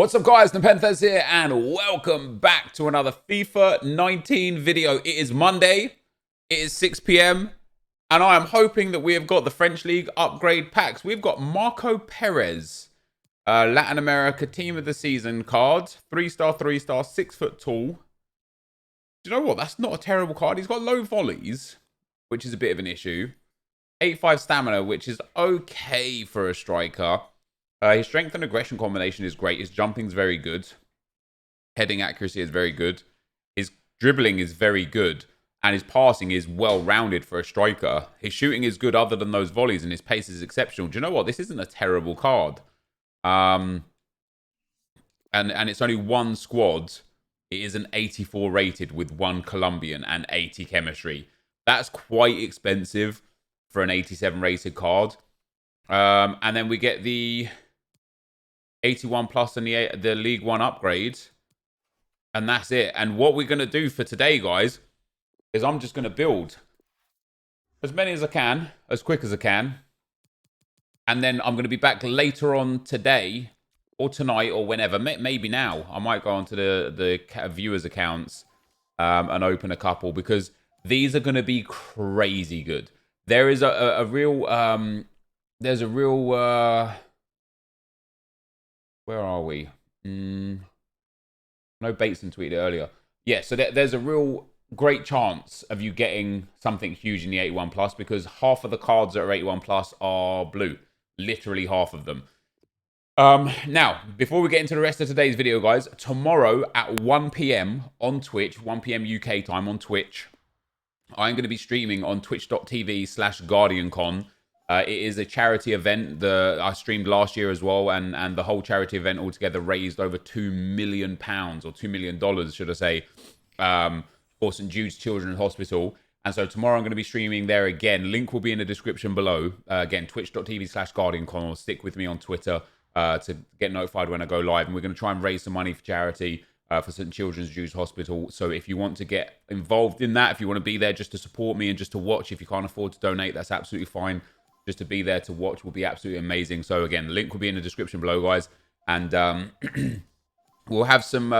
What's up guys, NepentheZ here and welcome back to another FIFA 19 video. It is Monday, it is 6 p.m. and I am hoping that we have got the French League upgrade packs. We've got Marco Perez, Latin America Team of the Season card, 3-star, 3-star, 6 foot tall. Do you know what? That's not a terrible card. He's got low volleys, which is a bit of an issue. 8-5 stamina, which is okay for a striker. His strength and aggression combination is great. His jumping is very good. Heading accuracy is very good. His dribbling is very good. And his passing is well-rounded for a striker. His shooting is good other than those volleys, and his pace is exceptional. Do you know what? This isn't a terrible card. And it's only one squad. It is an 84 rated with 1 Colombian and 80 chemistry. That's quite expensive for an 87 rated card. And then we get the 81 plus and the League One upgrade. And that's it. And what we're going to do for today, guys, is I'm just going to build as many as I can, as quick as I can. And then I'm going to be back later on today or tonight or whenever. Maybe now. I might go onto the viewers' accounts and open a couple because these are going to be crazy good. There is a real... there's a real... where are we? No, Bateson tweeted earlier. Yeah, so there's a real great chance of you getting something huge in the 81 plus because half of the cards that are 81 plus are blue. Literally half of them. Now, before we get into the rest of today's video, guys, tomorrow at 1 p.m. on Twitch, 1 p.m. UK time on Twitch, I'm going to be streaming on twitch.tv/GuardianCon. It is a charity event that I streamed last year as well, and the whole charity event altogether raised over £2 million, or $2 million, should I say, for St. Jude's Children's Hospital. And so tomorrow I'm going to be streaming there again. Link will be in the description below. Again, twitch.tv/GuardianCon, or stick with me on Twitter to get notified when I go live. And we're going to try and raise some money for charity for St. Children's Jude's Hospital. So if you want to get involved in that, if you want to be there just to support me and just to watch, if you can't afford to donate, that's absolutely fine. Just to be there to watch will be absolutely amazing. So again, link will be in the description below, guys. And we'll have some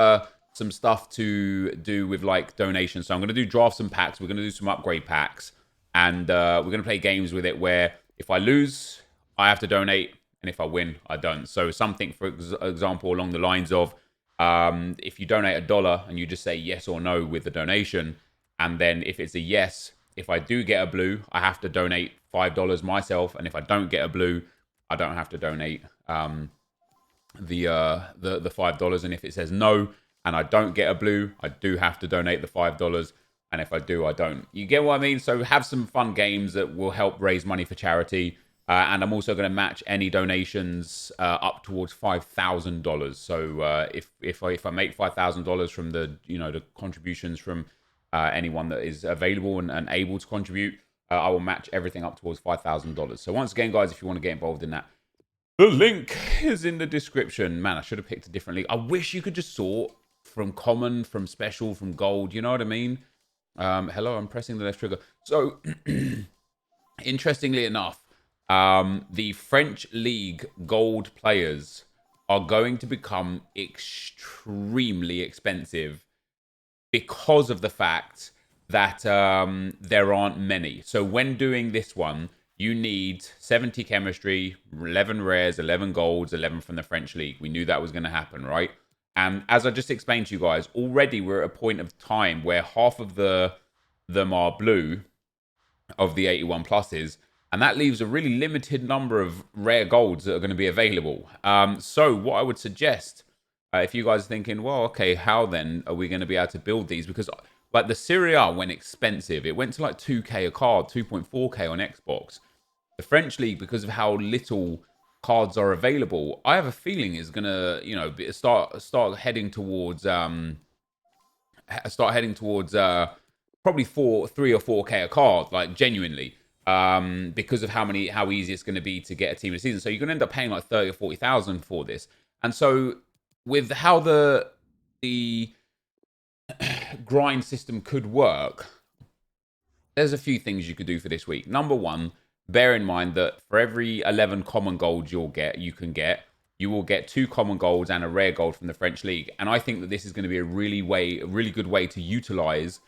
stuff to do with like donations. So I'm going to do drafts and packs. We're going to do some upgrade packs. And we're going to play games with it where if I lose, I have to donate. And if I win, I don't. So something, for example, along the lines of if you donate $1 and you just say yes or no with the donation. And then if it's a yes, if I do get a blue, I have to donate $5 myself, and if I don't get a blue, I don't have to donate the $5. And if it says no, and I don't get a blue, I do have to donate the $5. And if I do, I don't. You get what I mean? So have some fun games that will help raise money for charity. And I'm also going to match any donations up towards $5,000. So if I make $5,000 from the the contributions from anyone that is available and able to contribute, I will match everything up towards $5,000. So once again, guys, if you want to get involved in that, the link is in the description. Man, I should have picked a different league. I wish you could just sort from common, from special, from gold. You know what I mean? Hello, I'm pressing the left trigger. So, interestingly enough, the French League gold players are going to become extremely expensive because of the fact that there aren't many. So when doing this one, you need 70 chemistry, 11 rares, 11 golds, 11 from the French League. We knew that was going to happen, right? And as I just explained to you guys, already we're at a point of time where half of them are blue, of the 81 pluses, and that leaves a really limited number of rare golds that are going to be available. So what I would suggest, if you guys are thinking, well, okay, how then are we going to be able to build these? Because like the Serie A went expensive. It went to like 2K a card, 2.4K on Xbox. The French League, because of how little cards are available, I have a feeling is gonna, start heading towards probably 3 or 4K a card, like genuinely, because of how easy it's going to be to get a team of the season. So you're gonna end up paying like 30 or 40,000 for this. And so with how the grind system could work, there's a few things you could do for this week. Number one, bear in mind that for every 11 common golds you can get, you will get 2 common golds and a rare gold from the French League. And I think that this is going to be a really good way to utilize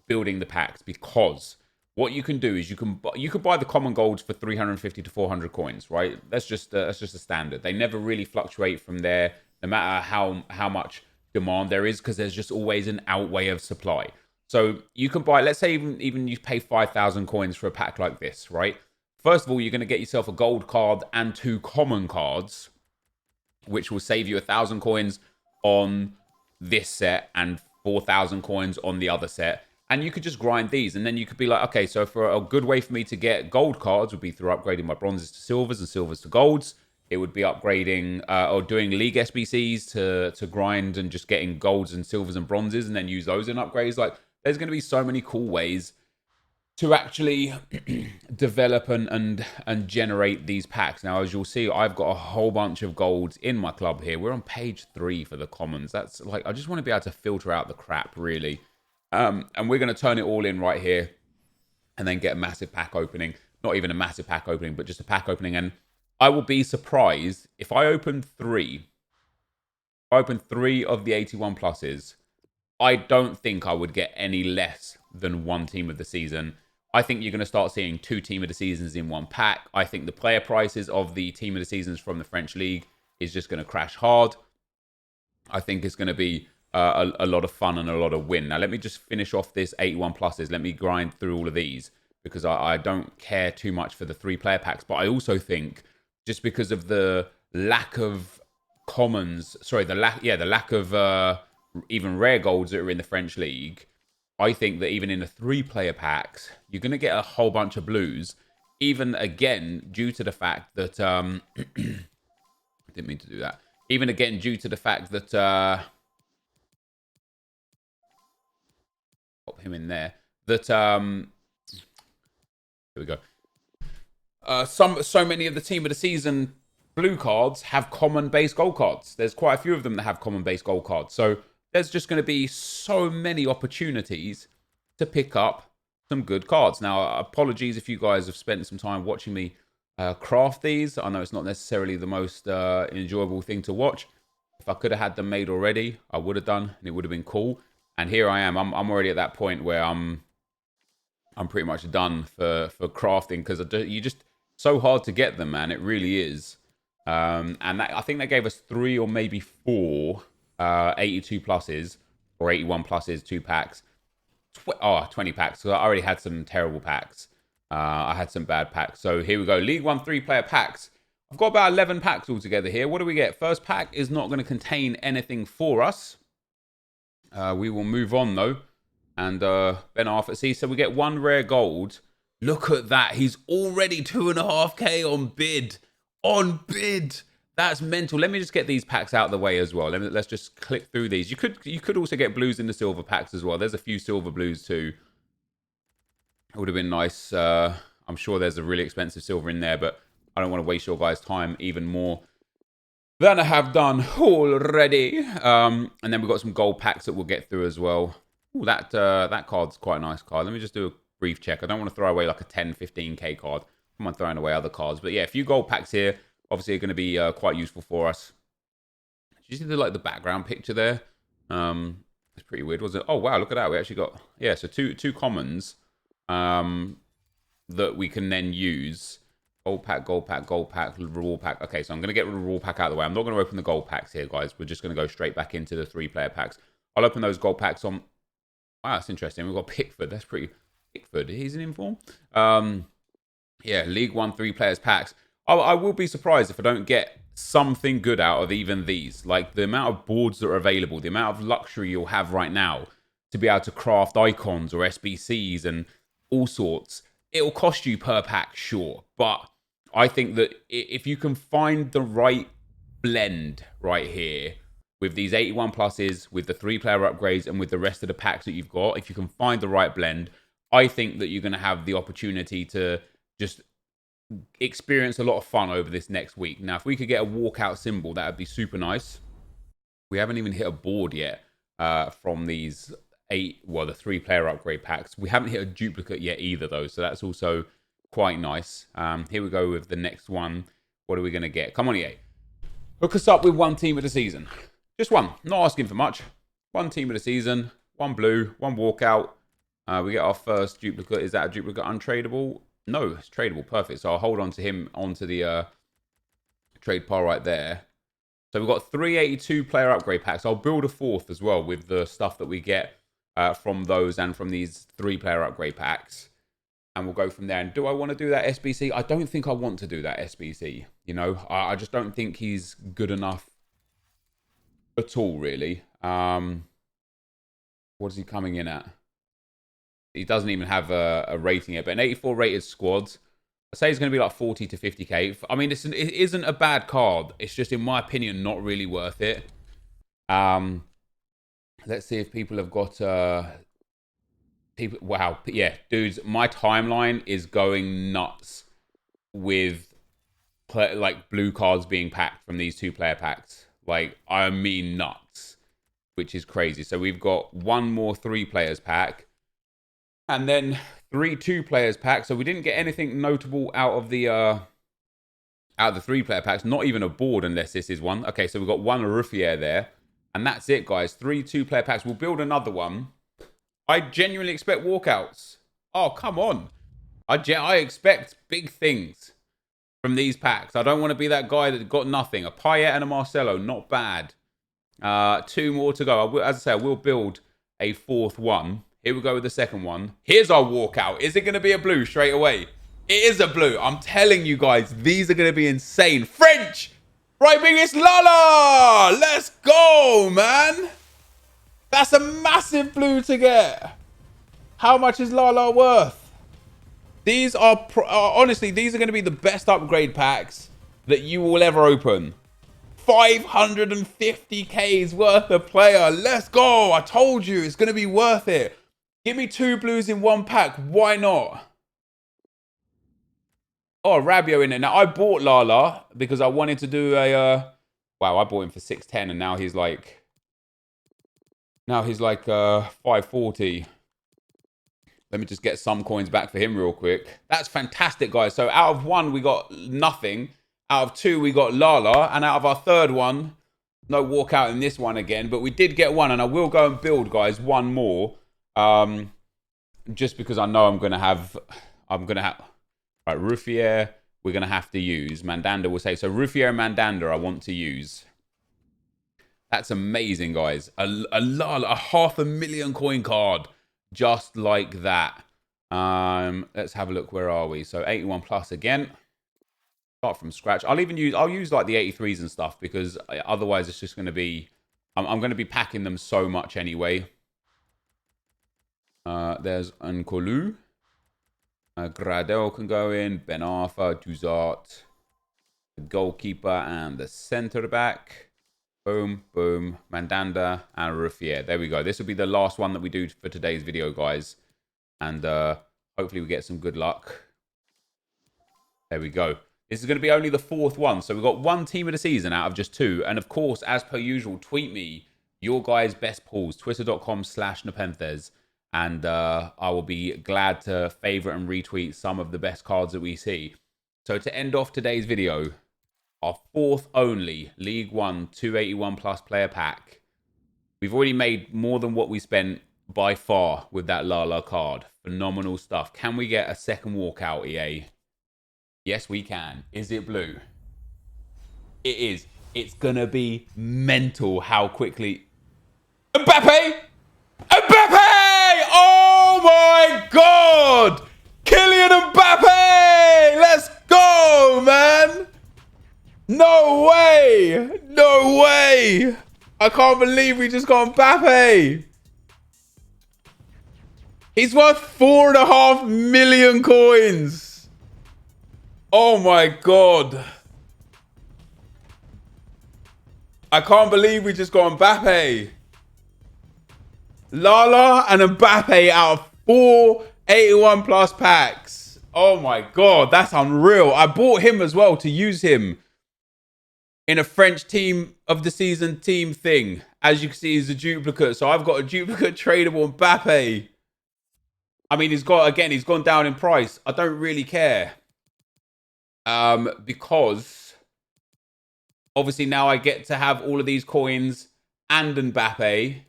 building the packs, because what you can do is you can buy the common golds for 350 to 400 coins, right? That's just a standard. They never really fluctuate from there, no matter how much demand there is, because there's just always an outweigh of supply. So you can buy, let's say even you pay 5,000 coins for a pack like this, right? First of all, you're going to get yourself a gold card and 2 common cards, which will save you 1,000 coins on this set and 4,000 coins on the other set. And you could just grind these, and then you could be like, okay, so for a good way for me to get gold cards would be through upgrading my bronzes to silvers and silvers to golds. It would be upgrading or doing league SBCs to grind and just getting golds and silvers and bronzes, and then use those in upgrades. Like, there's going to be so many cool ways to actually develop and generate these packs. Now, as you'll see, I've got a whole bunch of golds in my club here. We're on page 3 for the commons. That's like, I just want to be able to filter out the crap, really. And we're going to turn it all in right here and then get a massive pack opening. Not even a massive pack opening, but just a pack opening. And I will be surprised if I open 3. If I open 3 of the 81 pluses, I don't think I would get any less than 1 team of the season. I think you're going to start seeing 2 team of the seasons in 1 pack. I think the player prices of the team of the seasons from the French League is just going to crash hard. I think it's going to be a lot of fun and a lot of win. Now, let me just finish off this 81 pluses. Let me grind through all of these, because I don't care too much for the 3 player packs. But I also think, just because of the lack of commons, sorry, the lack of even rare golds that are in the French League, I think that even in the 3 player packs, you're going to get a whole bunch of blues. Even again, due to the fact that I didn't mean to do that. Even again, due to the fact that pop him in there. That here we go. So many of the team of the season blue cards have common base gold cards. There's quite a few of them that have common base gold cards. So there's just going to be so many opportunities to pick up some good cards. Now, apologies if you guys have spent some time watching me craft these. I know it's not necessarily the most enjoyable thing to watch. If I could have had them made already, I would have done, and it would have been cool. And here I am. I'm already at that point where I'm pretty much done for crafting, because you just so hard to get them, man. It really is. And I think they gave us 3 or maybe 4 82 pluses or 81 pluses 2 packs. 20 packs. So I already had some terrible packs. I had some bad packs. So here we go. League 1 3 player packs. I've got about 11 packs altogether here. What do we get? First pack is not going to contain anything for us. We will move on, though. And Ben Arthur. See, so we get 1 rare gold. Look at that. He's already 2.5k on bid. On bid. That's mental. Let me just get these packs out of the way as well. Let's just click through these. You could also get blues in the silver packs as well. There's a few silver blues too. It would have been nice. I'm sure there's a really expensive silver in there, but I don't want to waste your guys' time even more than I have done already. And then we've got some gold packs that we'll get through as well. Ooh, that card's quite a nice card. Let me just do a brief check. I don't want to throw away like a 10, 15k card. I'm not throwing away other cards. But yeah, a few gold packs here. Obviously, are going to be quite useful for us. Did you see the background picture there? It's pretty weird, wasn't it? Oh wow, look at that. We actually got so two commons that we can then use. Gold pack, reward pack. Okay, so I'm going to get the reward pack out of the way. I'm not going to open the gold packs here, guys. We're just going to go straight back into the 3 player packs. I'll open those gold packs on. Wow, that's interesting. We've got Pickford. That's pretty. Pickford. He's in inform. Yeah, League 1 3 players packs. I will be surprised if I don't get something good out of even these. Like the amount of boards that are available, the amount of luxury you'll have right now to be able to craft icons or SBCs and all sorts. It'll cost you per pack, sure. But I think that if you can find the right blend right here with these 81 pluses, with the 3 player upgrades, and with the rest of the packs that you've got, if you can find the right blend, I think that you're going to have the opportunity to just experience a lot of fun over this next week. Now, if we could get a walkout symbol, that would be super nice. We haven't even hit a board yet from these the 3 player upgrade packs. We haven't hit a duplicate yet either, though, so that's also quite nice. Here we go with the next one. What are we going to get? Come on, EA. Hook us up with one team of the season. Just one. Not asking for much. One team of the season. One blue. One walkout. We get our first duplicate. Is that a duplicate untradeable? No, it's tradable. Perfect. So I'll hold on to him onto the trade pile right there. So we've got 382 player upgrade packs. I'll build a fourth as well with the stuff that we get from those and from these 3 player upgrade packs. And we'll go from there. And do I want to do that SBC? I don't think I want to do that SBC. You know, I just don't think he's good enough at all, really. What is he coming in at? He doesn't even have a rating yet, but an 84 rated squad. I say it's going to be like 40 to 50k. I mean, it isn't a bad card. It's just, in my opinion, not really worth it. Let's see if people have got... Wow, yeah, dudes, my timeline is going nuts with like blue cards being packed from these 2 player packs. Like, I mean nuts, which is crazy. So we've got 1 more 3 players pack, and then 3 2 players pack. So we didn't get anything notable out of the 3 player packs. Not even a board, unless this is one. Okay, so we've got 1 Ruffier there, and that's it, guys. 3 2 player packs. We'll build another one. I genuinely expect walkouts. Oh, come on. I expect big things from these packs. I don't want to be that guy that got nothing. A Payet and a Marcelo, not bad. 2 more to go. As I say, I will build a 4th one. Here we go with the 2nd one. Here's our walkout. Is it going to be a blue straight away? It is a blue. I'm telling you guys, these are going to be insane. French! Right, biggest Lala! Let's go, man! That's a massive blue to get. How much is Lala worth? These are, honestly, these are going to be the best upgrade packs that you will ever open. 550k's worth of player. Let's go. I told you, it's going to be worth it. Give me 2 blues in 1 pack. Why not? Oh, Rabiot in there. Now, I bought Lala because I wanted to do a... wow, I bought him for 610 and now he's like... 540. Let me just get some coins back for him real quick. That's fantastic, guys. So out of 1, we got nothing. Out of 2, we got Lala. And out of our 3rd one, no walkout in this one again. But we did get 1. And I will go and build, guys, 1 more. Just because I know I'm going to have... Right, Ruffier, we're going to have to use. Mandanda will say. So Ruffier and Mandanda I want to use. That's amazing, guys. A 500,000 coin card. Just like that. Let's have a look. Where are we? So 81 plus again. Start from scratch. I'll use like the 83s and stuff, because otherwise it's just going to be... I'm going to be packing them so much anyway. There's Nkolu. Gradel can go in. Ben Arfa, Duzart. The goalkeeper and the centre back. Boom, boom, Mandanda and Ruffier. There we go. This will be the last one that we do for today's video, guys. And hopefully we get some good luck. There we go. This is going to be only the 4th one. So we've got 1 team of the season out of just 2. And of course, as per usual, tweet me your guys' best pulls. Twitter.com/NepentheZ. And I will be glad to favourite and retweet some of the best cards that we see. So to end off today's video... our 4th only League 1 281 plus player pack. We've already made more than what we spent by far with that Lala card. Phenomenal stuff. Can we get a 2nd walkout, EA? Yes, we can. Is it blue? It is. It's going to be mental how quickly... Mbappe! Mbappe! Oh my God! Kylian Mbappe! Let's go, man! No way! No way! I can't believe we just got Mbappe! He's worth 4.5 million coins! Oh my God! I can't believe we just got Mbappe! Lala and Mbappe out of 4 81 plus packs. Oh my God, that's unreal. I bought him as well to use him in a French team of the season team thing. As you can see, he's a duplicate. So I've got a duplicate tradable Mbappe. I mean, he's gone down in price. I don't really care. Because Obviously, now I get to have all of these coins and Mbappe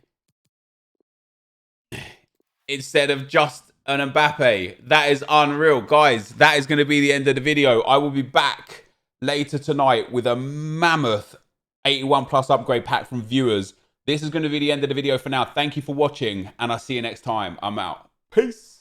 instead of just an Mbappe. That is unreal. Guys, that is going to be the end of the video. I will be back later tonight with a mammoth 81 plus upgrade pack from viewers. This is going to be the end of the video for now. Thank you for watching, and I'll see you next time. I'm out. Peace.